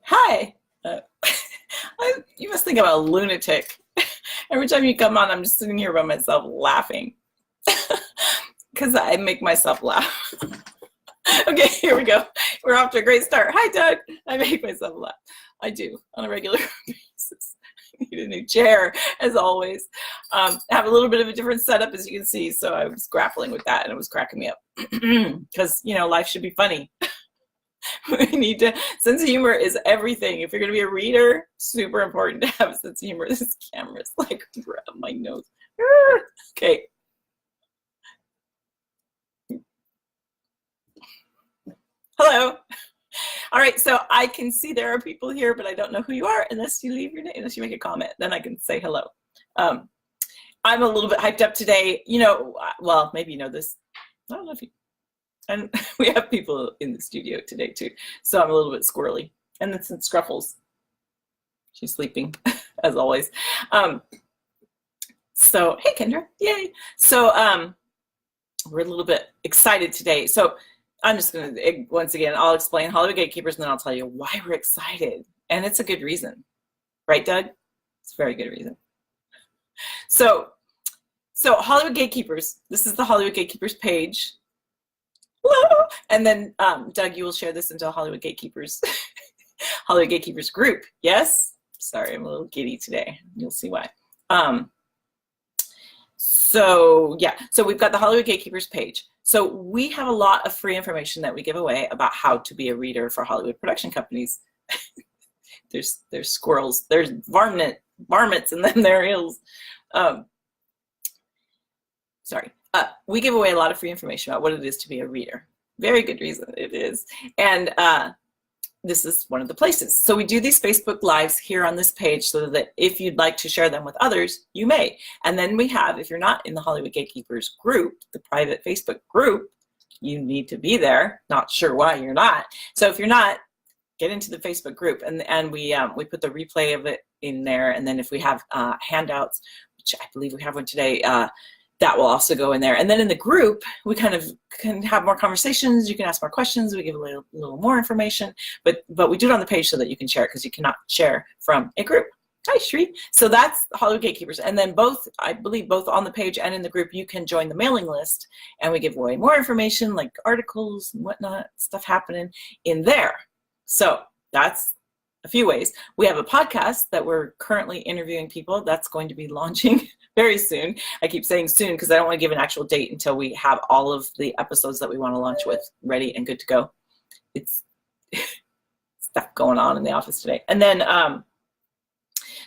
Hi. You must think I'm a lunatic. Every time you come on, I'm just sitting here by myself laughing because I make myself laugh. Okay, here we go. We're off to a great start. Hi, Doug. I make myself laugh. I do on a regular basis. I need a new chair, as always. Have a little bit of a different setup, as you can see, so I was grappling with that, and it was cracking me up because, you know, life should be funny. We need to, sense of humor is everything. If you're going to be a reader, super important to have a sense of humor. This camera's like up my nose. Okay. Hello. All right, so I can see there are people here, but I don't know who you are unless you leave your name, unless you make a comment. Then I can say hello. I'm a little bit hyped up today. You know, well, maybe you know this. I don't know if you, and we have people in the studio today too, so I'm a little bit squirrely. And then since Scruffles, she's sleeping as always. So hey, Kendra, yay! So we're a little bit excited today. So I'm just gonna, once again, I'll explain Hollywood Gatekeepers, and then I'll tell you why we're excited, and it's a good reason, right, Doug? It's a very good reason. So Hollywood Gatekeepers. This is the Hollywood Gatekeepers page. Hello. And then Doug, you will share this into Hollywood Gatekeepers, Hollywood Gatekeepers group. Yes. Sorry, I'm a little giddy today. You'll see why. So yeah, so we've got the Hollywood Gatekeepers page. So we have a lot of free information that we give away about how to be a reader for Hollywood production companies. there's squirrels, there's varmints, and then there is. Sorry. We give away a lot of free information about what it is to be a reader. Very good reason it is. And this is one of the places. So we do these Facebook Lives here on this page so that if you'd like to share them with others, you may. And then we have, if you're not in the Hollywood Gatekeepers group, the private Facebook group, you need to be there. Not sure why you're not. So if you're not, get into the Facebook group, and we put the replay of it in there. And then if we have handouts, which I believe we have one today, that will also go in there. And then in the group, we kind of can have more conversations. You can ask more questions. We give a little more information, but we do it on the page so that you can share it, because you cannot share from a group. Hi, Shri. So that's Hollywood Gatekeepers. And then both, I believe both on the page and in the group, you can join the mailing list, and we give away more information like articles and whatnot, stuff happening in there. So that's a few ways. We have a podcast that we're currently interviewing people. That's going to be launching very soon. I keep saying soon because I don't want to give an actual date until we have all of the episodes that we want to launch with ready and good to go. It's stuff going on in the office today. And then,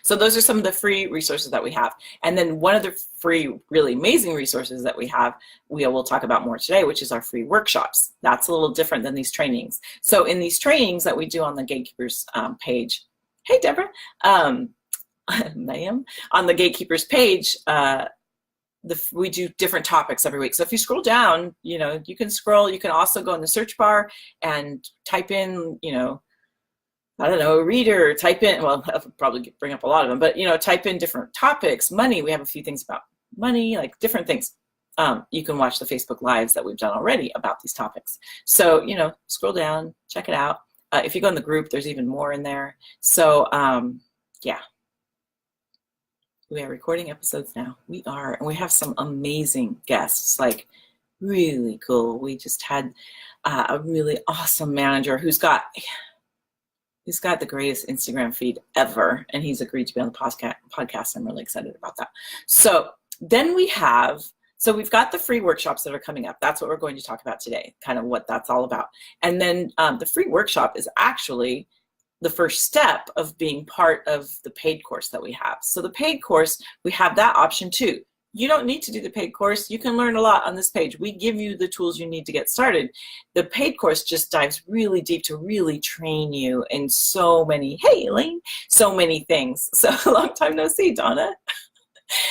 so those are some of the free resources that we have. And then one of the free, really amazing resources that we have, we will talk about more today, which is our free workshops. That's a little different than these trainings. So in these trainings that we do on the Gatekeepers page, hey, Deborah, ma'am, on the Gatekeepers page, we do different topics every week. So if you scroll down, you know, you can scroll, you can also go in the search bar and type in, you know, I don't know, a reader, type in, well, I'll probably bring up a lot of them, but, you know, type in different topics, money. We have a few things about money, like different things. You can watch the Facebook Lives that we've done already about these topics. So, you know, scroll down, check it out. If you go in the group, there's even more in there. So, yeah. We are recording episodes now. We are, and we have some amazing guests, like really cool. We just had a really awesome manager who's got the greatest Instagram feed ever, and he's agreed to be on the podcast. I'm really excited about that. So then we've got the free workshops that are coming up. That's what we're going to talk about today, kind of what that's all about. And then the free workshop is actually the first step of being part of the paid course that we have. So the paid course, we have that option too. You don't need to do the paid course. You can learn a lot on this page. We give you the tools you need to get started. The paid course just dives really deep to really train you in so many, hey Elaine, so many things. So a long time no see, Donna.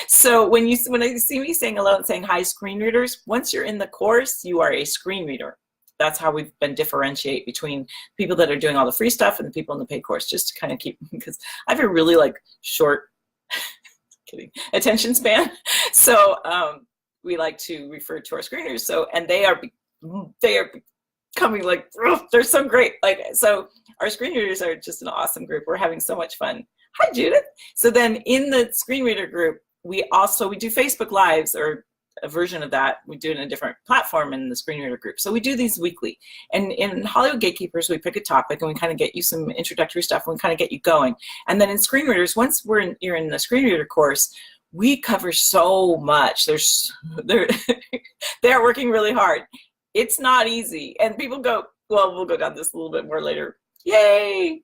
So when you see me saying hello and saying hi, screen readers, once you're in the course, you are a screen reader. That's how we've been differentiate between people that are doing all the free stuff and the people in the paid course, just to kind of keep, because I have a really like short kidding, attention span. So we like to refer to our screeners. So, and they are coming, like, oh, they're so great. Like, so our screen readers are just an awesome group. We're having so much fun. Hi, Judith. So then in the screen reader group, we do Facebook Lives, or a version of that. We do it in a different platform in the screen reader group. So we do these weekly. And in Hollywood Gatekeepers, we pick a topic and we kind of get you some introductory stuff and we kind of get you going. And then in screen readers, once you're in the screen reader course, we cover so much. They're working really hard. It's not easy. And people go, well, we'll go down this a little bit more later. Yay.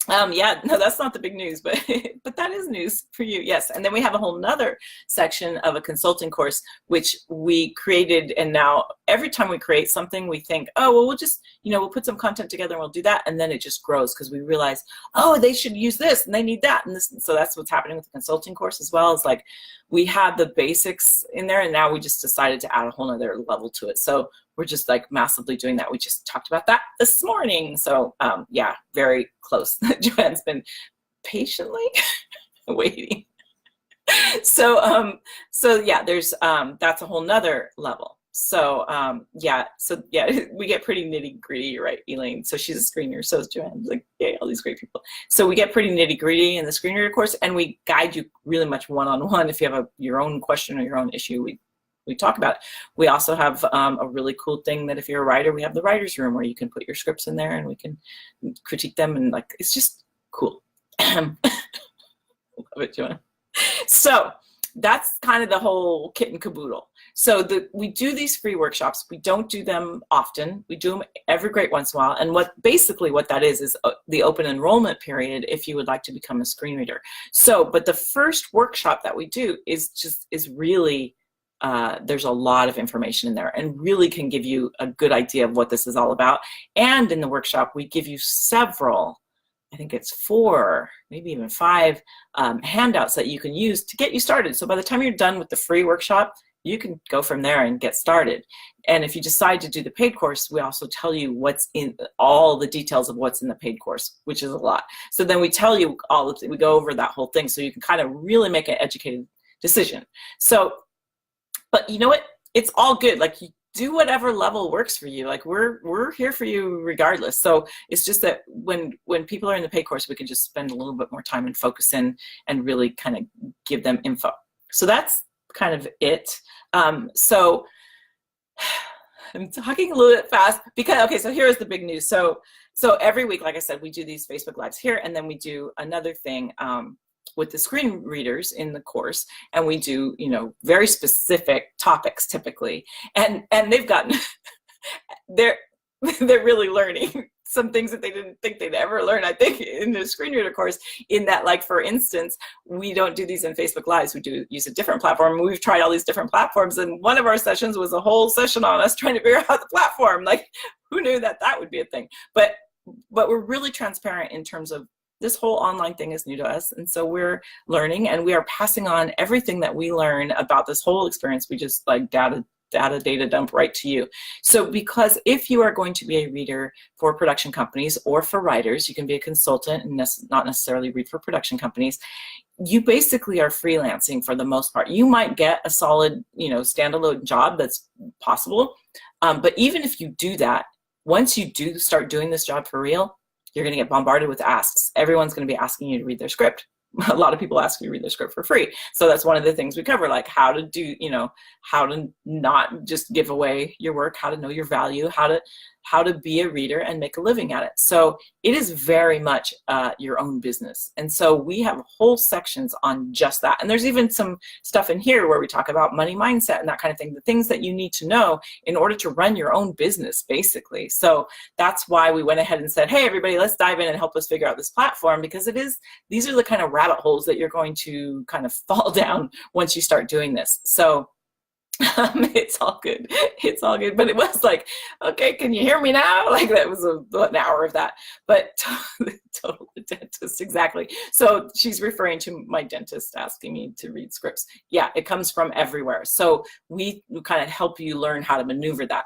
Yeah, no, that's not the big news, but but that is news for you, yes. And then we have a whole nother section of a consulting course, which we created, and now every time we create something, we think, oh, well, we'll just, we'll put some content together and we'll do that, and then it just grows because we realize, oh, they should use this, and they need that, and this. So that's what's happening with the consulting course as well. It's like we had the basics in there, and now we just decided to add a whole nother level to it. So we're just like massively doing that. We just talked about that this morning. So yeah, very close. Joanne's been patiently waiting. So yeah, there's that's a whole nother level. So yeah, we get pretty nitty gritty. You're right, Elaine. So she's a screener. So is Joanne. Like, yay, all these great people. So we get pretty nitty gritty in the screener course, and we guide you really much one-on-one. If you have your own question or your own issue, we talk about it. We also have a really cool thing that if you're a writer, we have the writer's room where you can put your scripts in there and we can critique them, and like, it's just cool. Love it, Joanna. So that's kind of the whole kit and caboodle. So we do these free workshops. We don't do them often. We do them every great once in a while. And what that is the open enrollment period if you would like to become a screen reader. So, but the first workshop that we do is really, there's a lot of information in there and really can give you a good idea of what this is all about. And in the workshop, we give you several, I think it's 4, maybe even 5 handouts that you can use to get you started. So by the time you're done with the free workshop, you can go from there and get started. And if you decide to do the paid course, we also tell you what's in all the details of what's in the paid course, which is a lot. So then we tell you we go over that whole thing so you can kind of really make an educated decision. So, but you know what? It's all good. Like, you do whatever level works for you. Like, we're here for you regardless. So it's just that when people are in the paid course, we can just spend a little bit more time and focus in and really kind of give them info. So that's kind of it. So I'm talking a little bit fast because, okay, so here's the big news. So every week, like I said, we do these Facebook Lives here, and then we do another thing with the screen readers in the course, and we do, very specific topics typically, and they've gotten, they're really learning some things that they didn't think they'd ever learn, I think, in the screen reader course, in that, like, for instance, we don't do these in Facebook Lives. We do use a different platform. We've tried all these different platforms, and one of our sessions was a whole session on us trying to figure out the platform. Like, who knew that would be a thing? But we're really transparent in terms of this whole online thing is new to us, and so we're learning, and we are passing on everything that we learn about this whole experience. We just, like, data dump right to you. So because if you are going to be a reader for production companies or for writers, you can be a consultant and not necessarily read for production companies. You basically are freelancing for the most part. You might get a solid, standalone job that's possible, but even if you do that, once you do start doing this job for real, you're going to get bombarded with asks. Everyone's going to be asking you to read their script. A lot of people ask you to read their script for free. So that's one of the things we cover, like how to do, how to not just give away your work, how to know your value, how to be a reader and make a living at it. So it is very much your own business. And so we have whole sections on just that. And there's even some stuff in here where we talk about money mindset and that kind of thing, the things that you need to know in order to run your own business, basically. So that's why we went ahead and said, hey, everybody, let's dive in and help us figure out this platform, because these are the kind of rabbit holes that you're going to kind of fall down once you start doing this. So it's all good. It's all good. But it was like, okay, can you hear me now? Like, that was an hour of that. But total dentist, exactly. So she's referring to my dentist asking me to read scripts. Yeah, it comes from everywhere. So we kind of help you learn how to maneuver that.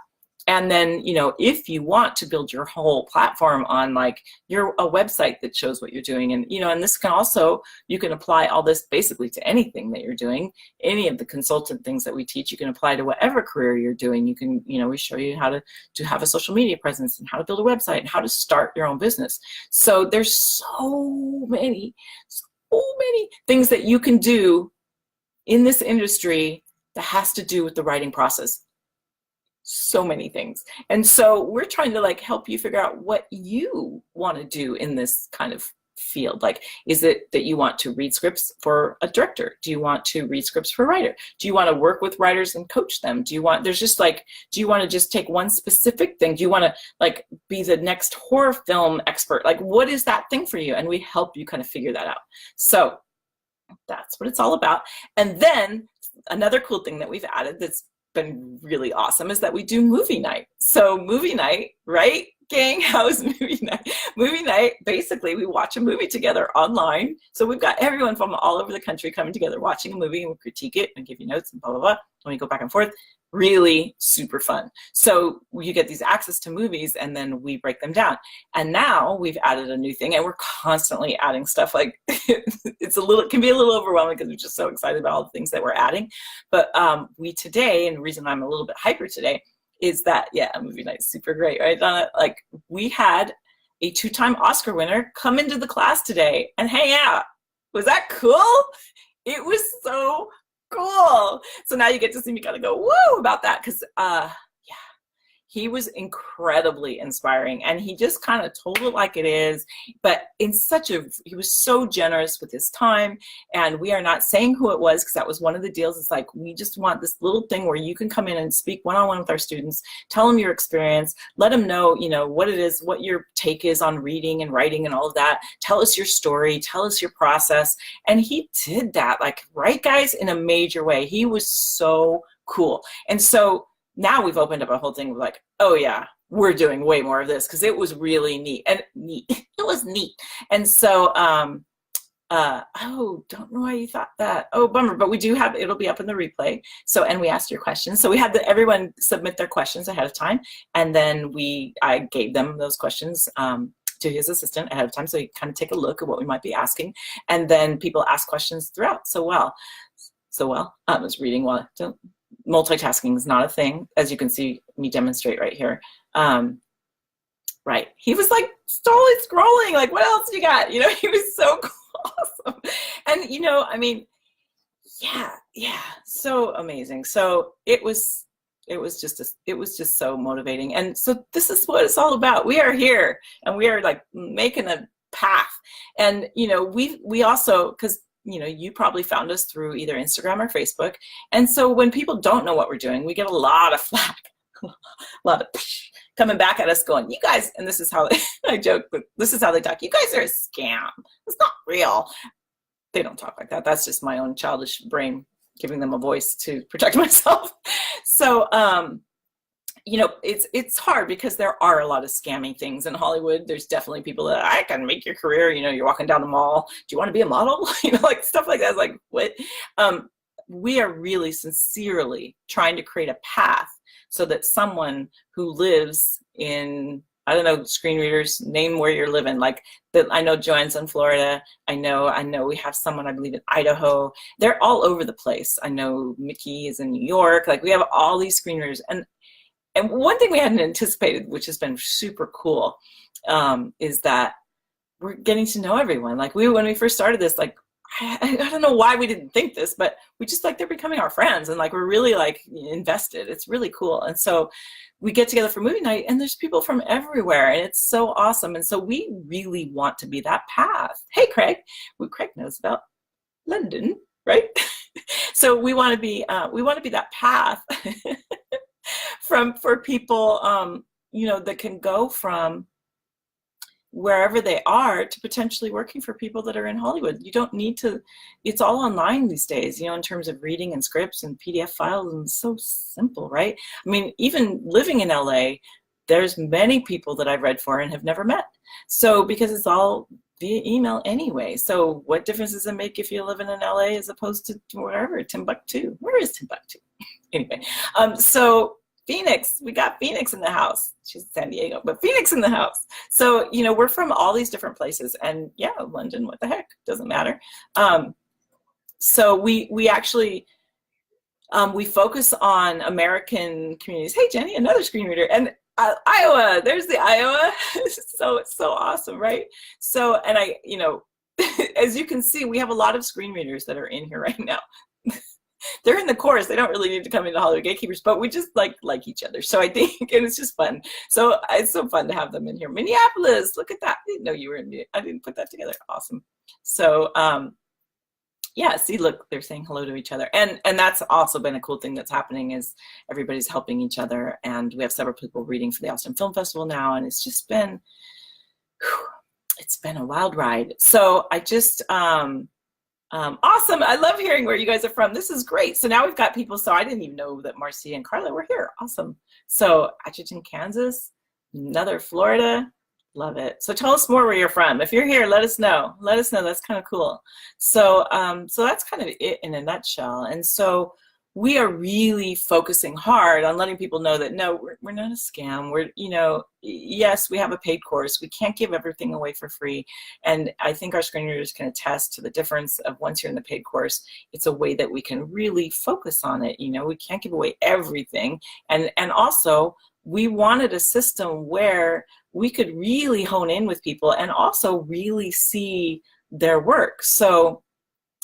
And then, you know, if you want to build your whole platform on like a website that shows what you're doing, and, you know, and this can also, you can apply all this basically to anything that you're doing. Any of the consultant things that we teach, you can apply to whatever career you're doing. You can, you know, we show you how to have a social media presence and how to build a website and how to start your own business. So there's so many things that you can do in this industry that has to do with the writing process. So many things. And so we're trying to like help you figure out what you want to do in this kind of field. Like, is it that you want to read scripts for a director? Do you want to read scripts for a writer? Do you want to work with writers and coach them? Do you want, there's just like, do you want to just take one specific thing? Do you want to like be the next horror film expert? Like, what is that thing for you? And we help you kind of figure that out. So that's what it's all about. And then another cool thing that we've added that's been really awesome is that we do movie night. So movie night, right, gang? How is movie night? Movie night, basically we watch a movie together online. So we've got everyone from all over the country coming together watching a movie, and we'll critique it and give you notes and blah, blah, blah. And we go back and forth. Really super fun. So you get these access to movies, and then we break them down. And now we've added a new thing, and we're constantly adding stuff. Like it can be a little overwhelming because we're just so excited about all the things that we're adding. But we today, and the reason I'm a little bit hyper today is that, yeah, movie night's super great, right, Donna? Like, we had a 2-time Oscar winner come into the class today and hang out. Was that cool? It was so cool. So now you get to see me kind of go woo about that, because yeah, he was incredibly inspiring, and he just kind of told it like it is, but in he was so generous with his time. And we are not saying who it was, because that was one of the deals. It's like, we just want this little thing where you can come in and speak one-on-one with our students, tell them your experience, let them know, you know, what it is, what your take is on reading and writing and all of that. Tell us your story, tell us your process. And he did that, like, right, guys, in a major way. He was so cool. And so now we've opened up a whole thing of like, oh yeah, we're doing way more of this, because it was really neat. It was neat. And so, oh, don't know why you thought that. Oh, bummer. But we do have, it'll be up in the replay. So, and we asked your questions. So we had everyone submit their questions ahead of time. And then I gave them those questions to his assistant ahead of time. So you kind of take a look at what we might be asking. And then people ask questions throughout. So well, I was reading while multitasking is not a thing, as you can see me demonstrate right here. Right, he was like totally scrolling, like, what else you got? You know, he was so awesome. And, you know, I mean, yeah, so amazing. So it was just so motivating. And so this is what it's all about. We are here, and we are like making a path. And, you know, we also, because, you know, you probably found us through either Instagram or Facebook. And so when people don't know what we're doing, we get a lot of flack, a lot of coming back at us going, you guys, and this is how I joke, but this is how they talk. You guys are a scam. It's not real. They don't talk like that. That's just my own childish brain giving them a voice to protect myself. So, you know, it's hard because there are a lot of scammy things in Hollywood. There's definitely people that, I can make your career. You know, you're walking down the mall. Do you want to be a model? You know, like stuff like that. It's like, what? We are really sincerely trying to create a path so that someone who lives in, I don't know, screen readers, name where you're living. Like, I know Joanne's in Florida. I know we have someone, I believe, in Idaho. They're all over the place. I know Mickey is in New York. Like, we have all these screen readers. And one thing we hadn't anticipated, which has been super cool, is that we're getting to know everyone. Like, when we first started this, like, I don't know why we didn't think this, but we just, like, they're becoming our friends, and like, we're really like invested. It's really cool. And so we get together for movie night, and there's people from everywhere, and it's so awesome. And so we really want to be that path. Hey, Craig. Craig knows about London, right? So we want to be that path for people, you know, that can go from wherever they are to potentially working for people that are in Hollywood. You don't need to, it's all online these days, you know, in terms of reading and scripts and PDF files, and so simple, right? I mean, even living in LA, there's many people that I've read for and have never met. So, because it's all via email anyway. So what difference does it make if you're living in LA as opposed to wherever, Timbuktu? Where is Timbuktu? Anyway, so Phoenix, we got Phoenix in the house. She's in San Diego, but Phoenix in the house. So, you know, we're from all these different places, and yeah, London, what the heck, doesn't matter. So we actually, we focus on American communities. Hey, Jenny, another screen reader. And Iowa, there's the Iowa. So it's so awesome, right? So, and I, you know, as you can see, we have a lot of screen readers that are in here right now. They're in the course. They don't really need to come into Hollywood Gatekeepers, but we just like each other. So I think, and it's just fun. So it's so fun to have them in here. Minneapolis, look at that. I didn't know you were in, I didn't put that together. Awesome. So, yeah, see, look, they're saying hello to each other. And that's also been a cool thing that's happening, is everybody's helping each other. And we have several people reading for the Austin Film Festival now. And it's just been, it's been a wild ride. So I just, awesome. I love hearing where you guys are from. This is great. So now we've got people. So I didn't even know that Marcia and Carla were here. Awesome. So Atchison, Kansas, another Florida. Love it. So tell us more where you're from. If you're here, let us know. Let us know. That's kind of cool. So, so that's kind of it in a nutshell. And so we are really focusing hard on letting people know that no, we're not a scam. We're, you know, yes, we have a paid course. We can't give everything away for free. And I think our screen readers can attest to the difference of once you're in the paid course, it's a way that we can really focus on it. You know, we can't give away everything. And also, we wanted a system where we could really hone in with people and also really see their work. So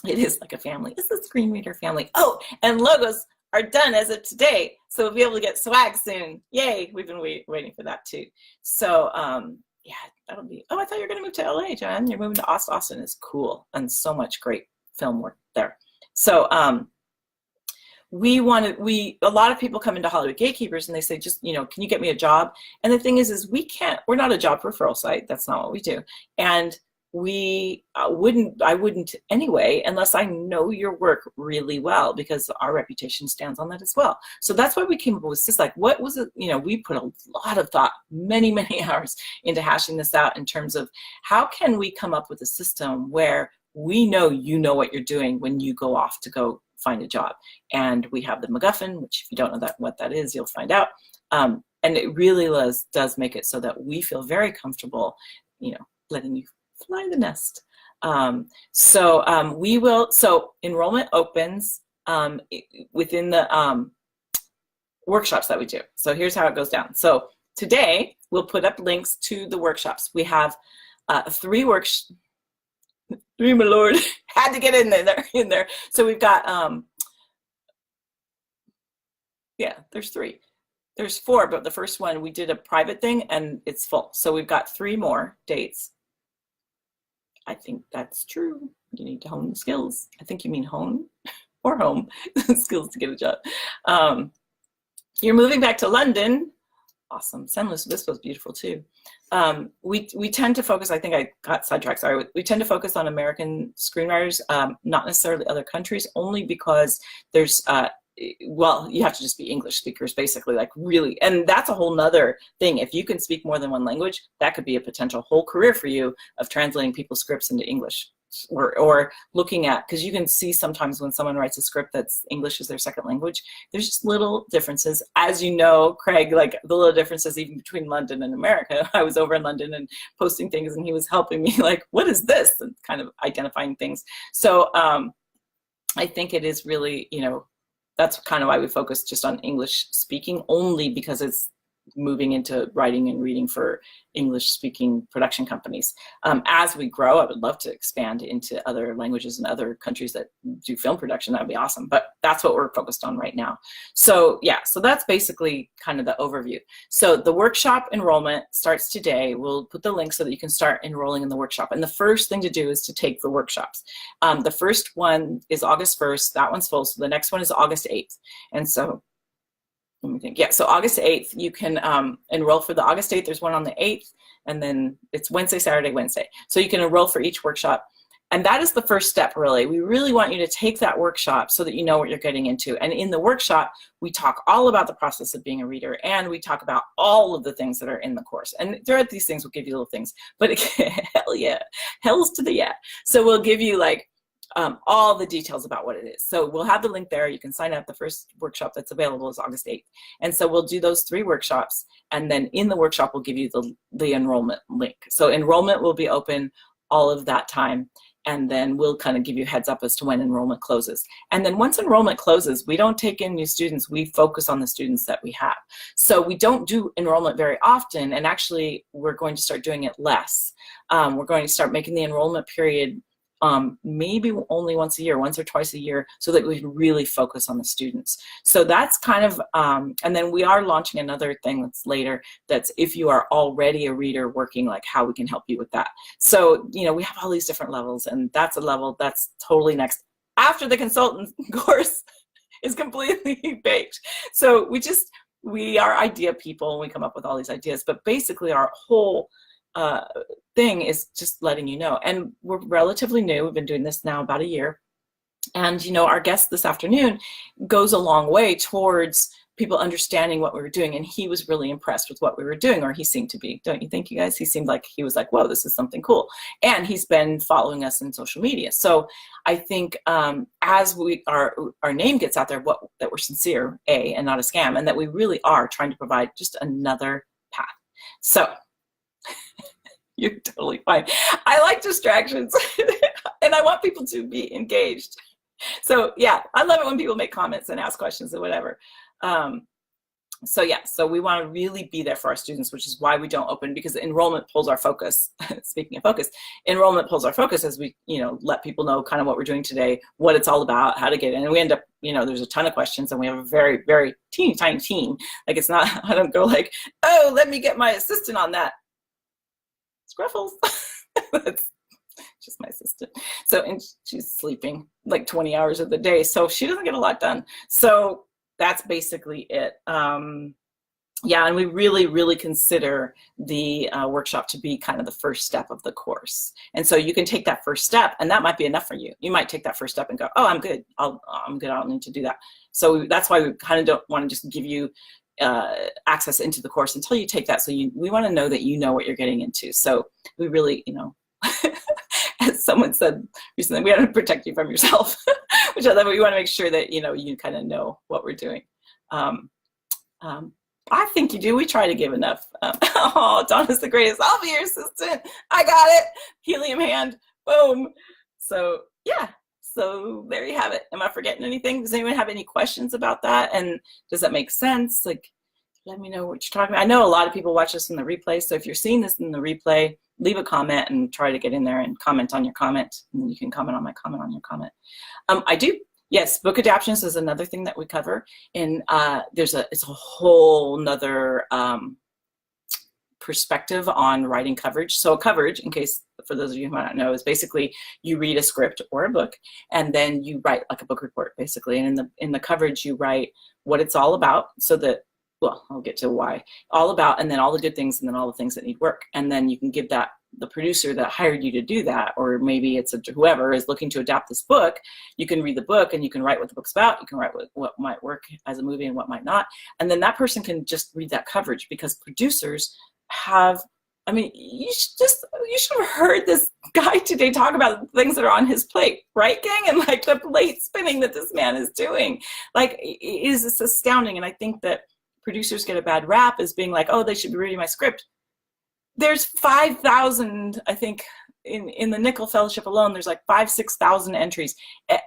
it is like a family. It's a screen reader family. Oh, and logos are done as of today. So we'll be able to get swag soon. Yay, we've been waiting for that too. So yeah, that'll be, oh, I thought you were gonna move to LA, John. You're moving to Austin. Austin is cool and so much great film work there. So a lot of people come into Hollywood Gatekeepers and they say, just, you know, can you get me a job? And the thing is we're not a job referral site. That's not what we do. And I wouldn't anyway, unless I know your work really well, because our reputation stands on that as well. So that's why we came up with this, like, what was it, you know, we put a lot of thought, many, many hours into hashing this out in terms of how can we come up with a system where we know you know what you're doing when you go off to go find a job. And we have the MacGuffin, which if you don't know what that is, you'll find out. And it really does make it so that we feel very comfortable, you know, letting you fly the nest. So enrollment opens within the workshops that we do. So here's how it goes down. So today we'll put up links to the workshops. We have 3 workshops. 3, my lord, had to get in there. So we've got, yeah, there's 3. There's 4, but the first one we did a private thing and it's full. So we've got 3 more dates. I think that's true. You need to hone the skills. I think you mean hone or home skills to get a job. You're moving back to London. Awesome. San Luis Obispo is beautiful too. We tend to focus, I think I got sidetracked, sorry. We tend to focus on American screenwriters, not necessarily other countries, only because there's, well, you have to just be English speakers, basically, like really, and that's a whole nother thing. If you can speak more than one language, that could be a potential whole career for you of translating people's scripts into English. Or looking at, because you can see sometimes when someone writes a script that's English is their second language, there's just little differences. As you know, Craig, like the little differences even between London and America. I was over in London and posting things and he was helping me like, what is this? And kind of identifying things. So I think it is really, you know, that's kind of why we focus just on English speaking, only because it's moving into writing and reading for English-speaking production companies. As we grow, I would love to expand into other languages and other countries that do film production. That would be awesome, but that's what we're focused on right now. So yeah, so that's basically kind of the overview. So the workshop enrollment starts today. We'll put the link so that you can start enrolling in the workshop. And the first thing to do is to take the workshops. The first one is August 1st. That one's full. So the next one is August 8th. And so let me think. Yeah, so August 8th, you can enroll for the August 8th. There's one on the 8th, and then it's Wednesday, Saturday, Wednesday. So you can enroll for each workshop. And that is the first step, really. We really want you to take that workshop so that you know what you're getting into. And in the workshop, we talk all about the process of being a reader, and we talk about all of the things that are in the course. And throughout these things, we'll give you little things. But hell yeah, hells to the yeah. So we'll give you like, all the details about what it is. So we'll have the link there. You can sign up. The first workshop that's available is August 8th. And so we'll do those 3 workshops. And then in the workshop, we'll give you the enrollment link. So enrollment will be open all of that time. And then we'll kind of give you a heads up as to when enrollment closes. And then once enrollment closes, we don't take in new students. We focus on the students that we have. So we don't do enrollment very often. And actually, we're going to start doing it less. We're going to start making the enrollment period maybe only once a year, once or twice a year, so that we can really focus on the students. So that's kind of, and then we are launching another thing that's later, that's if you are already a reader working, like how we can help you with that. So, you know, we have all these different levels, and that's a level that's totally next after the consultant course is completely baked. So we are idea people, and we come up with all these ideas, but basically our whole thing is just letting you know. And we're relatively new. We've been doing this now about a year. And, you know, our guest this afternoon goes a long way towards people understanding what we were doing. And he was really impressed with what we were doing, or he seemed to be. Don't you think, you guys? He seemed like he was like, whoa, this is something cool. And he's been following us in social media. So I think as our name gets out there, that we're sincere, and not a scam, and that we really are trying to provide just another path. So you're totally fine. I like distractions and I want people to be engaged. So yeah, I love it when people make comments and ask questions or whatever. So yeah, so we want to really be there for our students, which is why we don't open, because enrollment pulls our focus. Speaking of focus, enrollment pulls our focus as we, you know, let people know kind of what we're doing today, what it's all about, how to get in. And we end up, you know, there's a ton of questions, and we have a very, very teeny tiny team. Like, it's not, I don't go like, oh, let me get my assistant on that. Scruffles. That's just my assistant. So, and she's sleeping like 20 hours of the day, so she doesn't get a lot done. So that's basically it. Yeah, and we really, really consider the workshop to be kind of the first step of the course. And so you can take that first step, and that might be enough for you. You might take that first step and go, oh, I'm good. I'm good. I don't need to do that. So that's why we kind of don't want to just give you access into the course until you take that. So we want to know that you know what you're getting into. So we really, you know, as someone said recently, we want to protect you from yourself, which I love. We want to make sure that, you know, you kind of know what we're doing. I think you do. We try to give enough. Oh, Donna's the greatest. I'll be your assistant. I got it. Helium hand. Boom. So yeah. So there you have it. Am I forgetting anything? Does anyone have any questions about that? And does that make sense? Like, let me know what you're talking about. I know a lot of people watch this in the replay. So if you're seeing this in the replay, leave a comment and try to get in there and comment on your comment. And then you can comment on my comment on your comment. I do. Yes, book adaptions is another thing that we cover. And it's a whole nother perspective on writing coverage. So coverage, in case for those of you who might not know, is basically you read a script or a book, and then you write like a book report, basically. And in the coverage, you write what it's all about, so that, well, I'll get to why, all about, and then all the good things, and then all the things that need work. And then you can give that, the producer that hired you to do that, or maybe it's whoever is looking to adapt this book, you can read the book and you can write what the book's about. You can write what might work as a movie and what might not. And then that person can just read that coverage, because producers have, I mean, you should have heard this guy today talk about things that are on his plate, right, gang? And like the plate spinning that this man is doing, like, it's astounding. And I think that producers get a bad rap as being like, oh, they should be reading my script. There's 5,000, I think, in the Nickel Fellowship alone, there's like 6,000 entries.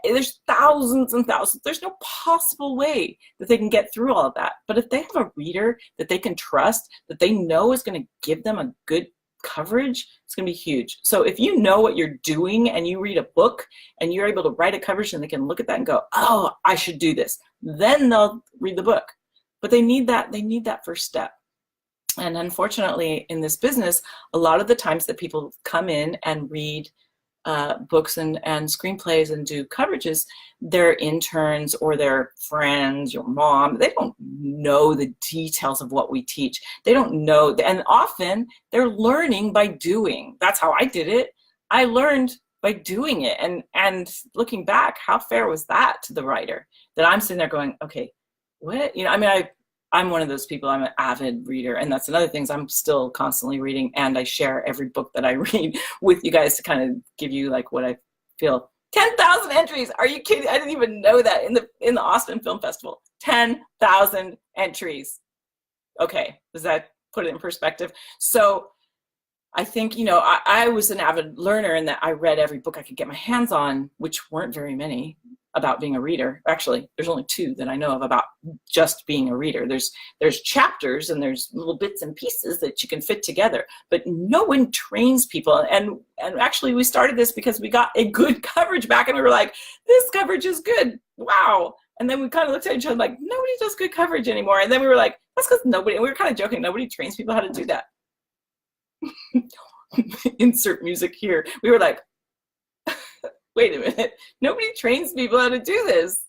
There's thousands and thousands. There's no possible way that they can get through all of that. But if they have a reader that they can trust, that they know is going to give them a good coverage, it's going to be huge. So if you know what you're doing and you read a book and you're able to write a coverage and they can look at that and go, oh, I should do this, then they'll read the book. But they need that first step. And unfortunately, in this business, a lot of the times that people come in and read books and screenplays and do coverages, their interns or their friends, your mom, they don't know the details of what we teach. They don't know, and often they're learning by doing. That's how I did it. I learned by doing it. And looking back, how fair was that to the writer? That I'm sitting there going, okay, what? You know, I mean, I'm one of those people. I'm an avid reader, and that's another thing. I'm still constantly reading, and I share every book that I read with you guys to kind of give you like what I feel 10,000 entries. Are you kidding? I didn't even know that in the Austin Film Festival. 10,000 entries. Okay, does that put it in perspective? So I think, you know, I was an avid learner in that I read every book I could get my hands on, which weren't very many, about being a reader. Actually, there's only 2 that I know of about just being a reader. There's chapters and there's little bits and pieces that you can fit together, but no one trains people. And actually we started this because we got a good coverage back and we were like, this coverage is good. Wow. And then we kind of looked at each other like, nobody does good coverage anymore. And then we were like, that's because nobody, and we were kind of joking, nobody trains people how to do that. Insert music here. We were like, wait a minute, nobody trains people how to do this.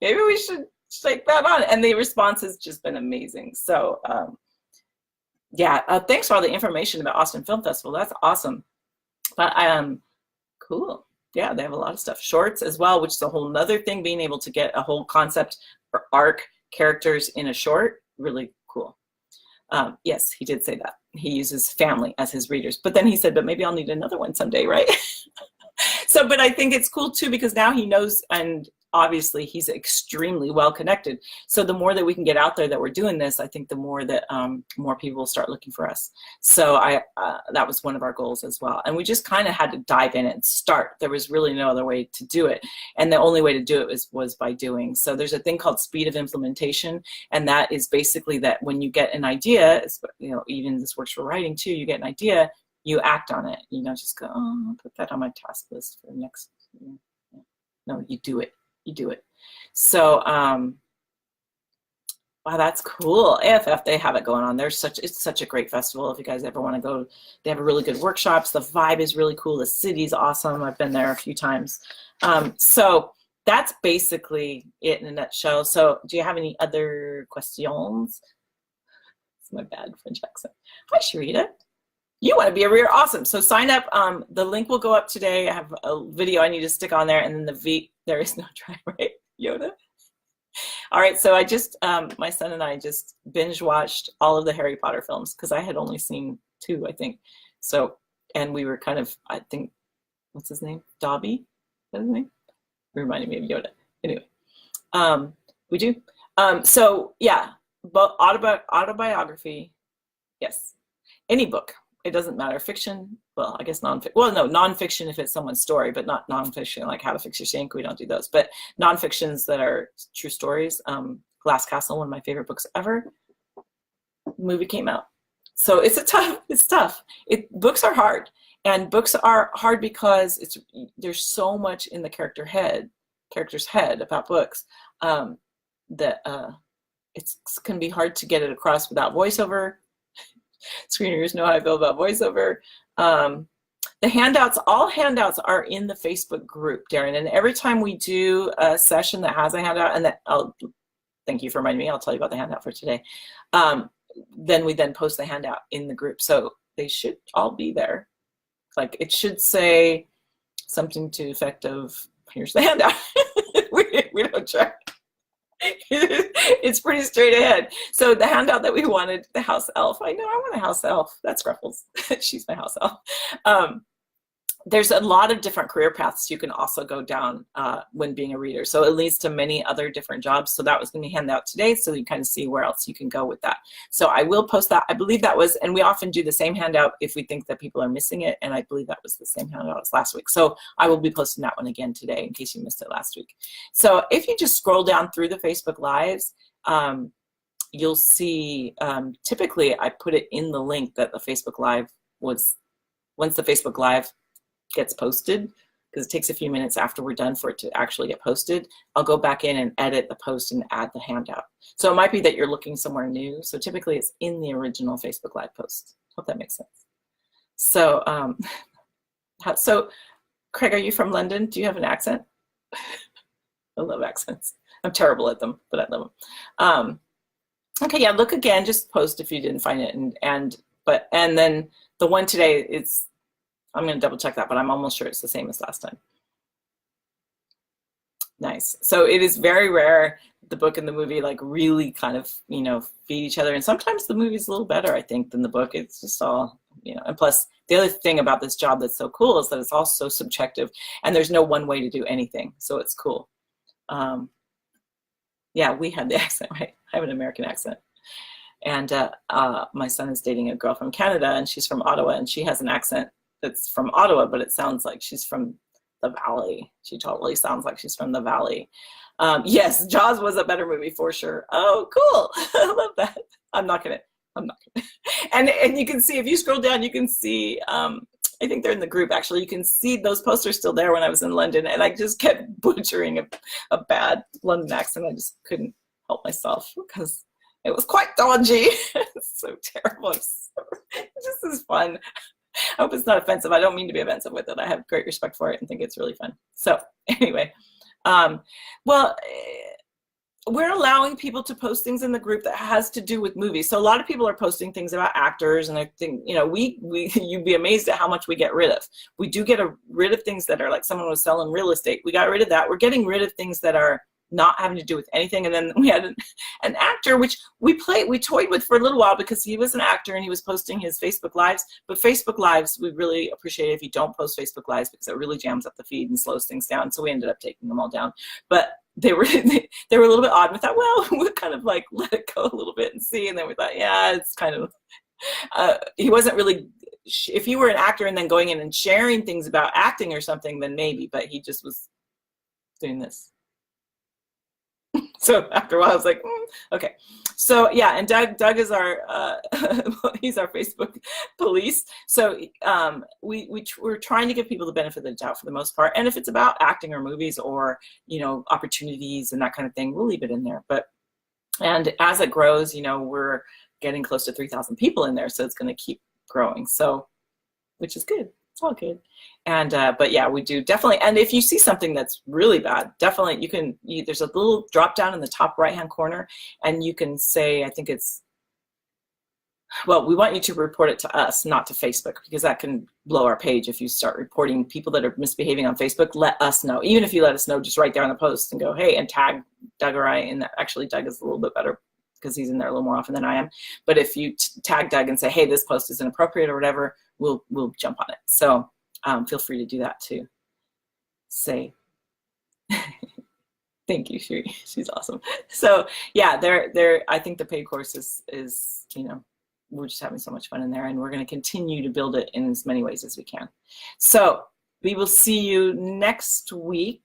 Maybe we should take that on. And the response has just been amazing. So yeah, thanks for all the information about Austin Film Festival. That's awesome. But cool. Yeah, they have a lot of stuff. Shorts as well, which is a whole nother thing, being able to get a whole concept or arc characters in a short, really cool. Yes, he did say that. He uses family as his readers. But then he said, but maybe I'll need another one someday, right? So, but I think it's cool too, because now he knows, and obviously he's extremely well connected. So the more that we can get out there that we're doing this, I think the more that more people will start looking for us. So that was one of our goals as well. And we just kind of had to dive in and start. There was really no other way to do it. And the only way to do it was by doing. So there's a thing called speed of implementation. And that is basically that when you get an idea, you know, even this works for writing too, you get an idea, you act on it. You don't just go, oh, I'll put that on my task list for next year. No, you do it. You do it. So, wow, that's cool. AFF, they have it going on. It's such a great festival. If you guys ever want to go, they have really good workshops. The vibe is really cool. The city's awesome. I've been there a few times. So that's basically it in a nutshell. So do you have any other questions? It's my bad French accent. Hi, Sharita. You want to be a reader? Awesome. So sign up. The link will go up today. I have a video I need to stick on there, and then there is no try, right, Yoda? All right, so I just, my son and I just binge watched all of the Harry Potter films because I had only seen 2, I think. So, and we were kind of, I think, what's his name? Dobby? Is that his name? Reminding me of Yoda. Anyway, we do. So yeah, but autobiography, yes, any book. It doesn't matter. Fiction, well, I guess nonfiction. Well, no, nonfiction if it's someone's story, but not nonfiction like How to Fix Your Sink. We don't do those. But nonfictions that are true stories. Glass Castle, one of my favorite books ever. Movie came out. So it's tough. Books are hard. And books are hard because there's so much in the character's head about books that it can be hard to get it across without voiceover. Screeners know how I feel about voiceover. The handouts, all handouts are in the Facebook group, Darren. And every time we do a session that has a handout, and thank you for reminding me, I'll tell you about the handout for today. Then we post the handout in the group. So they should all be there. Like it should say something to the effect of, here's the handout. we don't try. It's pretty straight ahead. So the handout that we wanted, the house elf. I know I want a house elf. That's Gruffles. She's my house elf. There's a lot of different career paths you can also go down when being a reader. So it leads to many other different jobs. So that was going to be handed out today, so you kind of see where else you can go with that. So I will post that. I believe that was, and we often do the same handout if we think that people are missing it. And I believe that was the same handout as last week. So I will be posting that one again today in case you missed it last week. So if you just scroll down through the Facebook Lives, you'll see, typically I put it in the link that the Facebook Live was, once the Facebook Live gets posted, because it takes a few minutes after we're done for it to actually get posted, I'll go back in and edit the post and add the handout. So it might be that you're looking somewhere new. So typically it's in the original Facebook Live post. Hope that makes sense. So, so Craig, are you from London? Do you have an accent? I love accents. I'm terrible at them, but I love them. Okay, yeah, look again, just post if you didn't find it. And then the one today, I'm going to double check that, but I'm almost sure it's the same as last time. Nice. So it is very rare the book and the movie like really kind of, feed each other. And sometimes the movie's a little better, I think, than the book. It's just all, and plus the other thing about this job that's so cool is that it's also subjective and there's no one way to do anything. So it's cool. Yeah, we had the accent, right? I have an American accent. And my son is dating a girl from Canada, and she's from Ottawa, and she has an accent that's from Ottawa, but it sounds like she's from the Valley. She totally sounds like she's from the Valley. Yes, Jaws was a better movie for sure. Oh, cool. I love that. I'm not gonna. And you can see, if you scroll down, you can see, I think they're in the group actually, you can see those posters still there when I was in London, and I just kept butchering a bad London accent. I just couldn't help myself because it was quite dodgy. It's so terrible. It just is fun. I hope it's not offensive. I don't mean to be offensive with it. I have great respect for it and think it's really fun. So anyway, well, we're allowing people to post things in the group that has to do with movies. So a lot of people are posting things about actors, and I think, you'd be amazed at how much we get rid of. We do get rid of things that are like someone was selling real estate. We got rid of that. We're getting rid of things that are not having to do with anything. And then we had an actor, which we toyed with for a little while because he was an actor and he was posting his Facebook Lives. But Facebook Lives, we really appreciate it if you don't post Facebook Lives because it really jams up the feed and slows things down. So we ended up taking them all down. But they were a little bit odd. We thought, well, we'll kind of like let it go a little bit and see. And then we thought, yeah, it's kind of, he wasn't really, if you were an actor and then going in and sharing things about acting or something, then maybe, but he just was doing this. So after a while, I was like, okay. So yeah, and Doug is our, he's our Facebook police. So we're trying to give people the benefit of the doubt for the most part. And if it's about acting or movies or, opportunities and that kind of thing, we'll leave it in there. And as it grows, we're getting close to 3,000 people in there. So it's going to keep growing. So, which is good. It's all good. And but yeah, we do definitely. And if you see something that's really bad, definitely there's a little drop down in the top right hand corner, and you can say, I think it's, well, we want you to report it to us, not to Facebook, because that can blow our page. If you start reporting people that are misbehaving on Facebook, let us know. Even if you let us know, just right there on the post and go, hey, and tag Doug or I in that. Actually, Doug is a little bit better because he's in there a little more often than I am. But if you tag Doug and say, hey, this post is inappropriate or whatever, we'll jump on it. So feel free to do that too. Say thank you, Shri. She's awesome. So yeah, I think the paid course is we're just having so much fun in there, and we're going to continue to build it in as many ways as we can. So we will see you next week.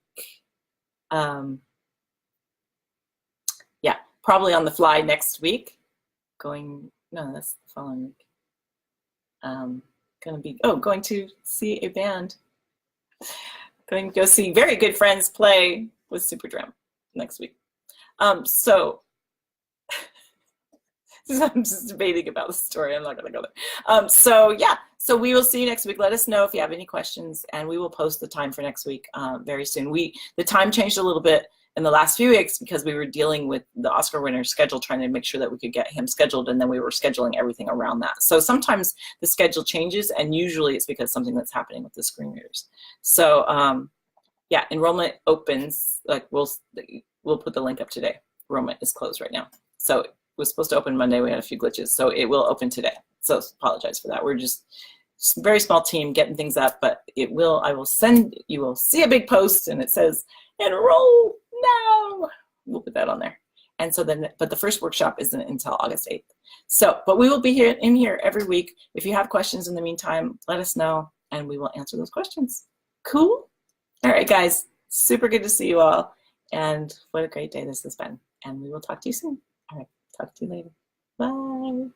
Yeah, probably on the fly next week. No, that's the following week. Going to see a band. Going to go see very good friends play with Super Drum next week. So I'm just debating about the story. I'm not going to go there. So yeah, so we will see you next week. Let us know if you have any questions, and we will post the time for next week very soon. The time changed a little bit in the last few weeks because we were dealing with the Oscar winner's schedule, trying to make sure that we could get him scheduled, and then we were scheduling everything around that. So sometimes the schedule changes, and usually it's because something that's happening with the screen readers. So yeah, enrollment opens, like we'll put the link up today. Enrollment is closed right now. So it was supposed to open Monday. We had a few glitches, so it will open today. So apologize for that. We're just a very small team getting things up, but you will see a big post and it says enroll now. We'll put that on there. And so then, but the first workshop isn't until August 8th. So, but we will be in here every week. If you have questions in the meantime, let us know and we will answer those questions. Cool? All right, guys, super good to see you all. And what a great day this has been. And we will talk to you soon. All right, talk to you later. Bye.